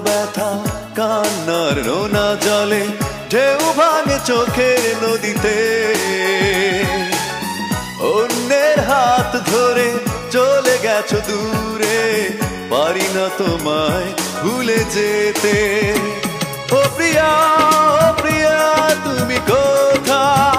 ব্যথা কান্নার রোনা জলে ঢেউ ভাঙে চোখের নদীতে অন্যের হাত ধরে চলে গেছো দূরে পারি না তোমায় ভুলে যেতে ও প্রিয়া তুমি কোথায়